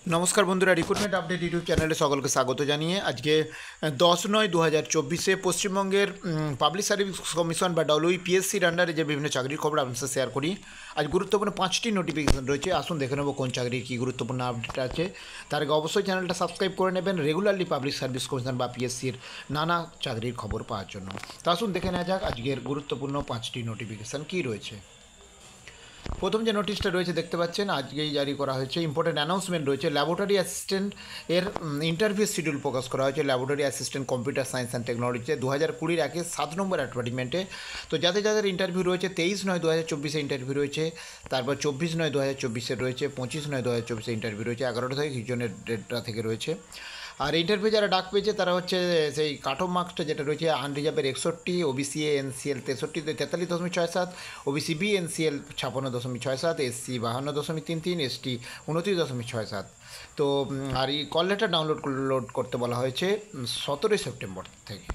নমস্কার বন্ধুরা, recruitment update YouTube চ্যানেলে সকলকে স্বাগত জানিয়ে আজকে 10/9/2024 পশ্চিমবঙ্গের পাবলিক সার্ভিস কমিশন বা ডব্লিউপিএসসির আন্ডারে যে বিভিন্ন চাকরির খবর আপনার সাথে শেয়ার করি। আজ গুরুত্বপূর্ণ 5টি নোটিফিকেশন রয়েছে। আসুন দেখে নেব কোন চাকরির কী গুরুত্বপূর্ণ আপডেট আছে। তার আগে অবশ্যই চ্যানেলটা সাবস্ক্রাইব করে নেবেন রেগুলারলি পাবলিক সার্ভিস কমিশন বা পিএসসির নানা চাকরির খবর পাওয়ার জন্য। তো আসুন দেখে নেওয়া যাক আজকের গুরুত্বপূর্ণ 5টি নোটিফিকেশান কী রয়েছে। প্রথম যে নোটিশটা রয়েছে দেখতে পাচ্ছেন, আজকেই জারি করা হয়েছে। ইম্পর্টেন্ট অ্যানাউন্সমেন্ট রয়েছে। ল্যাবরেটরি অ্যাসিস্ট্যান্ট এর ইন্টারভিউ শিডিউল প্রকাশ করা হয়েছে। Laboratory assistant computer science and টেকনোলজিতে 2020 একে 7 নম্বর অ্যাডভার্টিজমেন্টে। তো যাদের যাদের ইন্টারভিউ রয়েছে 23/9/2024 ইন্টারভিউ রয়েছে, তারপর 24/9/2024 রয়েছে, 25/9/2024 ইন্টারভিউ রয়েছে, 11টা থেকে কিছুজনের ডেটটা থেকে রয়েছে। আর ইন্টারভিউ যারা ডাক পেয়েছে তারা হচ্ছে সেই কাট অফ মার্কসটা যেটা রয়েছে আনরিজার্ভের 61, OBC A NCL 63 43.67, OBC B NCL 56.67, SC 52.33, ST 29.67। তো আর এই কল লেটার ডাউনলোড করতে বলা হয়েছে 17 সেপ্টেম্বর থেকে।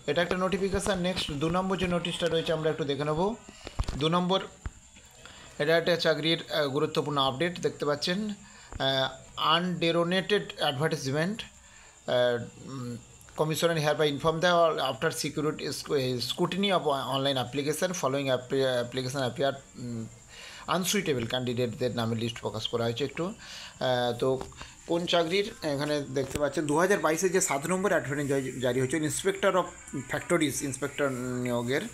এটা একটা নোটিফিকেশান। নেক্সট 2 নম্বর যে নোটিশটা রয়েছে আমরা একটু দেখে নেব। 2 নম্বর, এটা একটা চাকরির গুরুত্বপূর্ণ আপডেট দেখতে পাচ্ছেন। আনডেরোনেটেড advertisement Commissioner hereby inform that after security scrutiny of online application following application appeared unsuitable ক্যান্ডিডেটদের নামে লিস্ট প্রকাশ করা হয়েছে একটু। তো কোন চাকরির এখানে দেখতে পাচ্ছেন 2022 যে 7 নম্বর অ্যাডভার্টাইজ জারি হয়েছে ইন্সপেক্টর অফ ফ্যাক্টরিজ, ইন্সপেক্টর নিয়োগের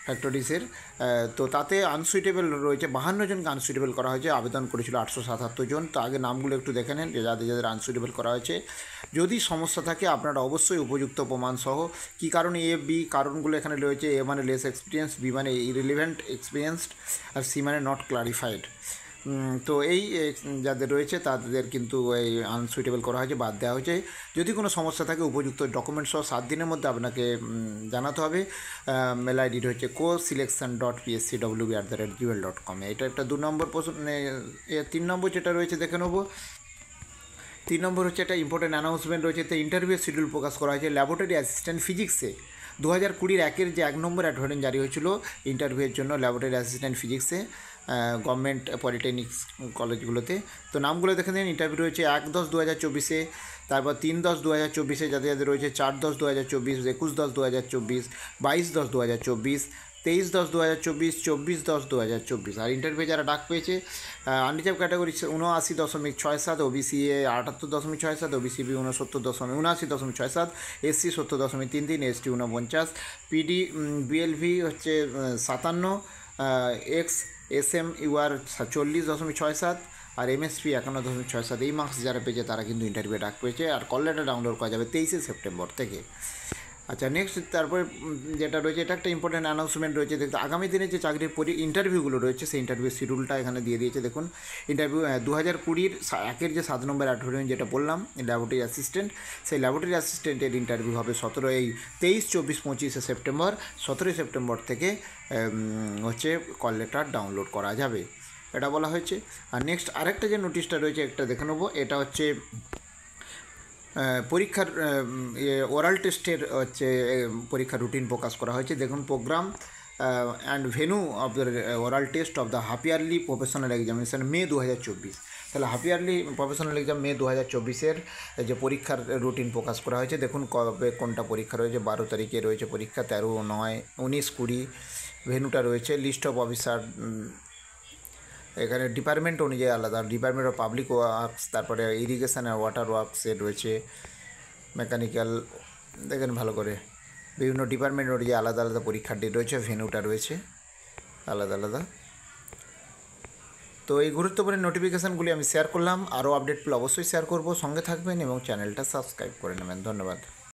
ফ্যাক্টরিজের। তো তাতে আনসুইটেবল রয়েছে 52 জনকে আনসুইটেবল করা হয়েছে। আবেদন করেছিল 877 জন। তো আগে নামগুলো একটু দেখে নেন যে যাদের যাদের আনসুইটেবল করা হয়েছে। যদি সমস্যা থাকে আপনারা অবশ্যই উপযুক্ত প্রমাণ সহ কী কারণে এ বি কারণগুলো এখানে রয়েছে। এ মানে লেস এক্সপিরিয়েন্স, বি মানে ইরিলিভেন্ট এক্সপিরিয়েন্সড, আর সি মানে নট ক্লারিফাইড। তো এই যাদের রয়েছে তাদের কিন্তু এই আনসুইটেবল করা হয়েছে, বাদ দেওয়া হয়েছে। যদি কোনো সমস্যা থাকে উপযুক্ত ডকুমেন্টস সহ 7 দিনের মধ্যে আপনাকে জানাতে হবে। মেল আইডিটা হচ্ছে co.selection.pscwb@gmail.com। এটা একটা 2 নম্বর প্রশ্ন। 3 নম্বর যেটা রয়েছে দেখে নেবো। 3 নম্বর হচ্ছে একটা ইম্পর্টেন্ট অ্যানাউন্সমেন্ট রয়েছে। তো ইন্টারভিউ শিডিউল প্রকাশ করা হয়েছে ল্যাবরেটরি অ্যাসিস্ট্যান্ট ফিজিক্সে 2020 একের যে 1 নম্বর অ্যাডভার্টাইজ জারি হয়েছিল ইন্টারভিউয়ের জন্য ল্যাবরেটরি অ্যাসিস্ট্যান্ট ফিজিক্সে গভর্নমেন্ট পলিটেকনিক্স কলেজগুলোতে। তো নামগুলো দেখে নিন। ইন্টারভিউ রয়েছে 1/10/2024, তারপর 3/10/2024 যাদের যাদের রয়েছে, 4/10/2024, 21/10/2024, 22/10/2024, 23/10/2024, 24/10/2024। আর ইন্টারভিউ যারা ডাক পেয়েছে unreserved category 79.67, OBC A 78.67, OBC B 79.67, SC 70.33, ST 49, PD BLV হচ্ছে 57, এক্স এস এম ইউআর 40.67, আর এমএসপি 51.67। এই মার্কস যারা পেয়েছে তারা কিন্তু ইন্টারভিউ ডাক পেয়েছে। আর কল লেটার ডাউনলোড করা যাবে 23 সেপ্টেম্বর থেকে। আচ্ছা, নেক্সট তারপরে যেটা রয়েছে এটা একটা ইম্পর্টেন্ট অ্যানাউন্সমেন্ট রয়েছে। দেখতে আগামী দিনে যে চাকরির ইন্টারভিউগুলো রয়েছে সেই ইন্টারভিউ শিডিউলটা এখানে দিয়ে দিয়েছে। দেখুন ইন্টারভিউ 2020 একের যে 7 নম্বর অ্যাডভার্টাইজমেন্ট যেটা বললাম ল্যাবরেটরি অ্যাসিস্ট্যান্ট, সেই ল্যাবরেটরি অ্যাসিস্ট্যান্টের ইন্টারভিউ হবে 23, 24, 25 সেপ্টেম্বর। 17 সেপ্টেম্বর থেকে হচ্ছে কল লেটার ডাউনলোড করা যাবে, এটা বলা হয়েছে। আর নেক্সট আরেকটা যে নোটিশটা রয়েছে একটা দেখে নেবো। এটা হচ্ছে পরীক্ষার ওরাল টেস্টের হচ্ছে পরীক্ষার রুটিন প্রকাশ করা হয়েছে। দেখুন program and venue of the oral test of the half yearly professional examination May 2024। তাহলে half yearly professional exam May 2024-এর যে পরীক্ষার রুটিন প্রকাশ করা হয়েছে। দেখুন কবে কোনটা পরীক্ষা রয়েছে। 12 তারিখে রয়েছে পরীক্ষা, 13, 9, 19, 20 ভেন্যুটা রয়েছে। লিস্ট অফ অফিসার এখানে ডিপার্টমেন্ট অনুযায়ী আলাদা, ডিপার্টমেন্ট অফ পাবলিক ওয়ার্কস, তারপরে ইরিগেশন আর ওয়াটার ওয়ার্কসের রয়েছে, মেকানিক্যাল, দেখেন ভালো করে বিভিন্ন ডিপার্টমেন্ট অনুযায়ী আলাদা আলাদা পরীক্ষার ডেট রয়েছে, ভেন্যুটা রয়েছে আলাদা আলাদা। তো এই গুরুত্বপূর্ণ নোটিফিকেশানগুলি আমি শেয়ার করলাম। আরও আপডেটগুলো অবশ্যই শেয়ার করব, সঙ্গে থাকবেন এবং চ্যানেলটা সাবস্ক্রাইব করে নেবেন। ধন্যবাদ।